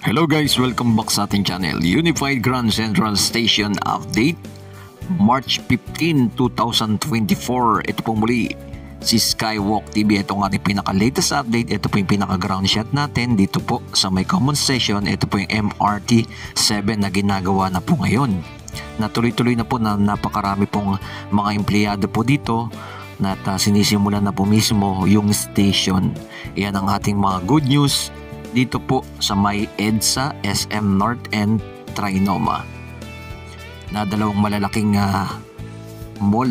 Hello guys, welcome back sa ating channel, Unified Grand Central Station Update, March 15, 2024. Ito po muli, si Skywalk TV. Ito ang ating pinaka-latest update. Ito po yung pinaka-ground shot natin dito po sa may common station. Ito po yung MRT 7 na ginagawa na po ngayon. Natuloy-tuloy na po na napakarami pong mga empleyado po dito na sinisimulan na po mismo yung station. Yan ang ating mga good news dito po sa may EDSA, SM North and Trinoma, na dalawang malalaking mall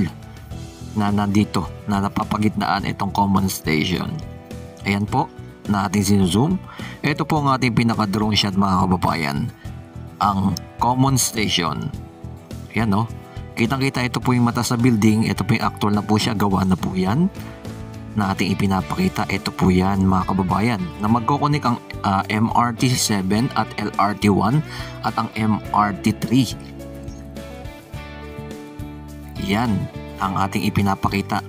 na nandito na napapagitnaan itong common station. Ayan po na ating sinuzoom. Ito po ang ating pinaka-drone shot mga kababayan, ang common station. Ayan no, kitang-kita ito po yung mata sa building. Ito po yung actual na po siya, gawa na po yan na ating ipinapakita. Ito po yan mga kababayan, na magkoconnect ang MRT 7 at LRT 1 at ang MRT 3. Yan ang ating ipinapakita.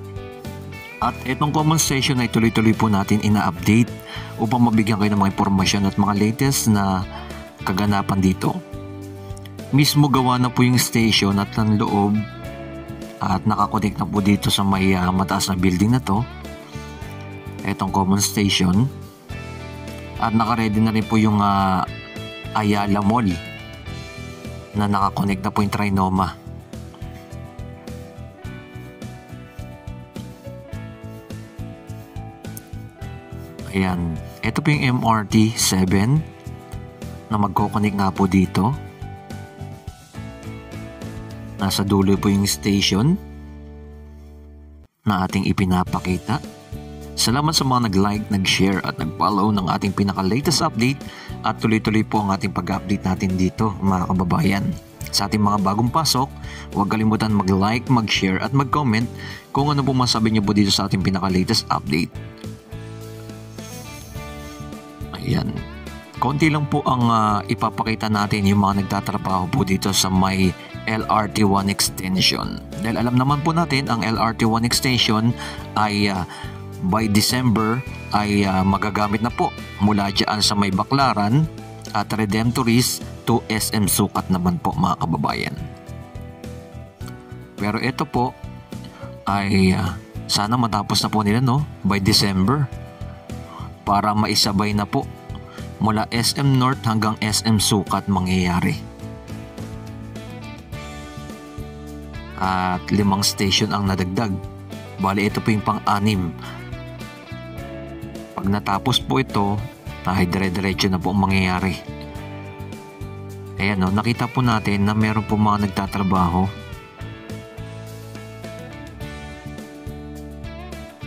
At itong common station ay tuloy-tuloy po natin ina-update upang mabigyan kayo ng mga impormasyon at mga latest na kaganapan dito. Mismo gawa na po yung station at ang loob at nakakonect na po dito sa may mataas na building na to, itong common station. At naka-ready na rin po yung Ayala Mall na nakakonect na po yung Trinoma. Ayan, ito po yung MRT 7 na magkoconnect nga po dito. Nasa dulo po yung station na ating ipinapakita. Salamat sa mga nag-like, nag-share at nag-follow ng ating pinaka-latest update, at tuloy-tuloy po ang ating pag-update natin dito mga kababayan. Sa ating mga bagong pasok, huwag kalimutan mag-like, mag-share at mag-comment kung ano po masabi niyo po dito sa ating pinaka-latest update. Ayan, konti lang po ang ipapakita natin yung mga nagtatrabaho po dito sa may LRT1 extension. Dahil alam naman po natin ang LRT1 extension ay by December ay magagamit na po mula dyan sa may Baclaran at Redemptoris to SM Sukat naman po mga kababayan. Pero ito po ay sana matapos na po nila by December para maisabay na po mula SM North hanggang SM Sukat mangyayari. At 5 station ang nadagdag. Bali ito po yung pang-6. Pag natapos po ito, ay dire-diretso na po ang mangyayari. Ayan o, nakita po natin na meron po mga nagtatrabaho.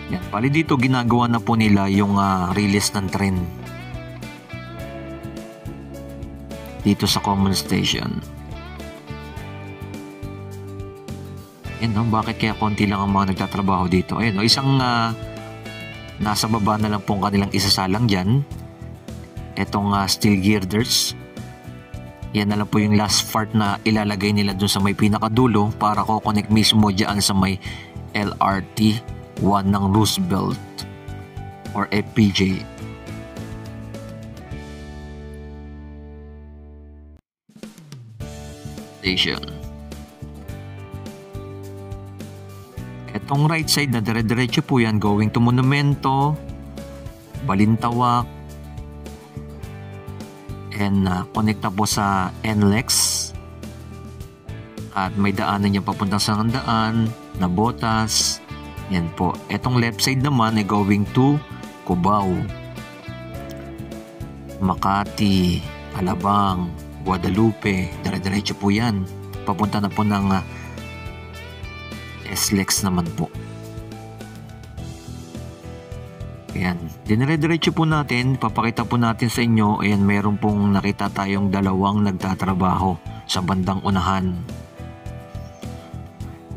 Yan, bali dito ginagawa na po nila yung release ng tren dito sa common station. Yan no, bakit kaya konti lang ang mga nagtatrabaho dito? Ayan no, isang nasa baba na lang po ang kanilang isasalang dyan. Itong steel girders. Yan na lang po yung last part na ilalagay nila dun sa may pinakadulo para ko-connect mismo dyan sa may LRT 1 ng Roosevelt or FPJ. Station. Itong right side na dire-diretso po yan going to Monumento, Balintawak, and connect na po sa NLEX. At may daanan niya papuntang sa Handaan, Nabotas. Yan po. Itong left side naman ay going to Cubao, Makati, Alabang, Guadalupe. Dire-diretso po yan. Papunta na po ng SLEX naman po. Ayan, dinire-diretso po natin, papakita po natin sa inyo. Ayan, meron pong nakita tayong dalawang nagtatrabaho sa bandang unahan.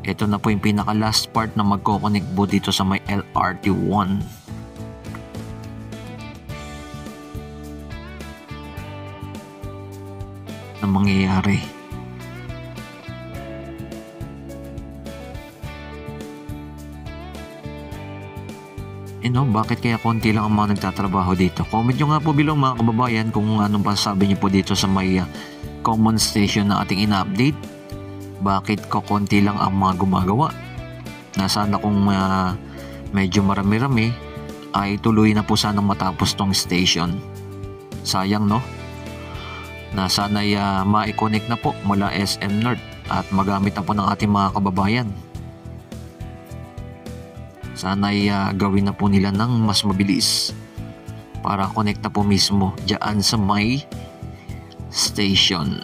Ito na po yung pinaka last part na magkoconnect po dito sa may LRT 1 na mangyayari. Bakit kaya konti lang ang mga nagtatrabaho dito? Comment nyo nga po below mga kababayan kung anong pasasabi nyo po dito sa may common station na ating ina-update. Bakit konti lang ang mga gumagawa? Sana kung medyo marami-rami ay tuloy na po sanang matapos tong station. Sayang na sana'y ma-connect na po mula SM North at magamit na po ng ating mga kababayan. Sana'y gawin na po nila ng mas mabilis para connect na po mismo dyan sa may station.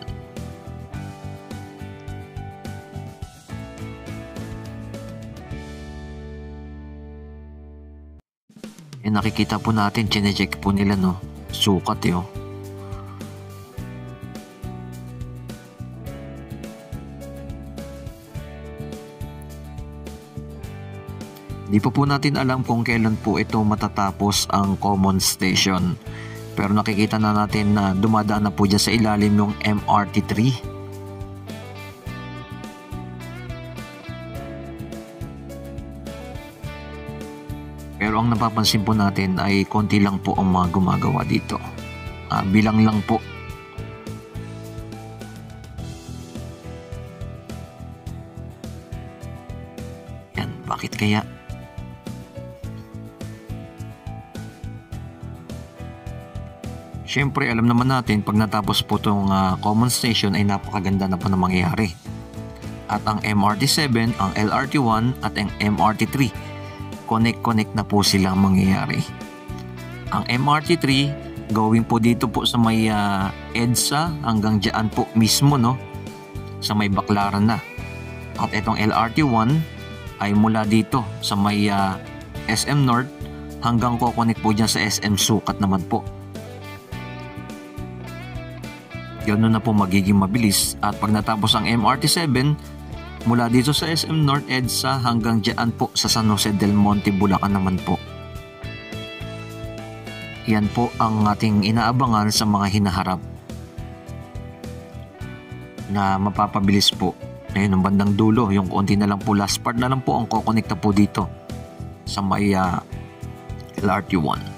Nakikita po natin, chinecheck po nila sukat Di pa po natin alam kung kailan po ito matatapos ang common station. Pero nakikita na natin na dumadaan na po dyan sa ilalim yung MRT3. Pero ang napapansin po natin ay konti lang po ang mga gumagawa dito. Bilang lang po. Yan, bakit kaya? Siyempre, alam naman natin pag natapos po itong common station ay napakaganda na po na mangyayari. At ang MRT7, ang LRT1 at ang MRT3, connect na po sila mangyayari. Ang MRT3, going po dito po sa may EDSA hanggang dyan po mismo sa may Baclaran na. At itong LRT1 ay mula dito sa may SM North hanggang connect po dyan sa SM Sukat naman po. Ganoon na po magiging mabilis at pag natapos ang MRT7 mula dito sa SM North EDSA hanggang dyan po sa San Jose del Monte, Bulacan naman po. Yan po ang ating inaabangan sa mga hinaharap na mapapabilis po. Ngayon ang bandang dulo, yung konti na lang po, last part na lang po ang kukonekta po dito sa may LRT1.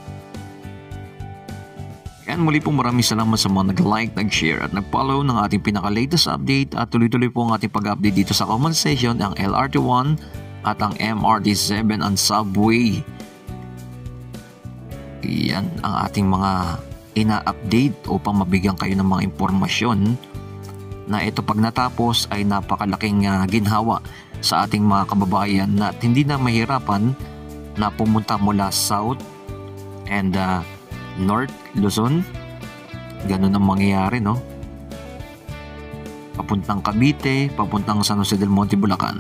Yan, muli po maraming salamat sa mga nag-like, nag-share at nag-follow ng ating pinaka-latest update at tuloy-tuloy po ang ating pag-update dito sa common station, ang LRT1 at ang MRT7 ang subway. Yan ang ating mga ina-update upang mabigyan kayo ng mga impormasyon na ito pag natapos ay napakalaking ginhawa sa ating mga kababayan na hindi na mahirapan na pumunta mula South and North Luzon. Ganun ang mangyayari papuntang Cavite, papuntang San Jose del Monte, Bulacan.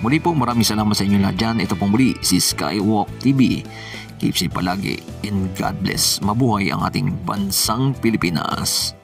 Muli po maraming salamat sa inyo lahat dyan. Ito pong muli si Skywalk TV. Keep safe palagi and God bless. Mabuhay ang ating bansang Pilipinas.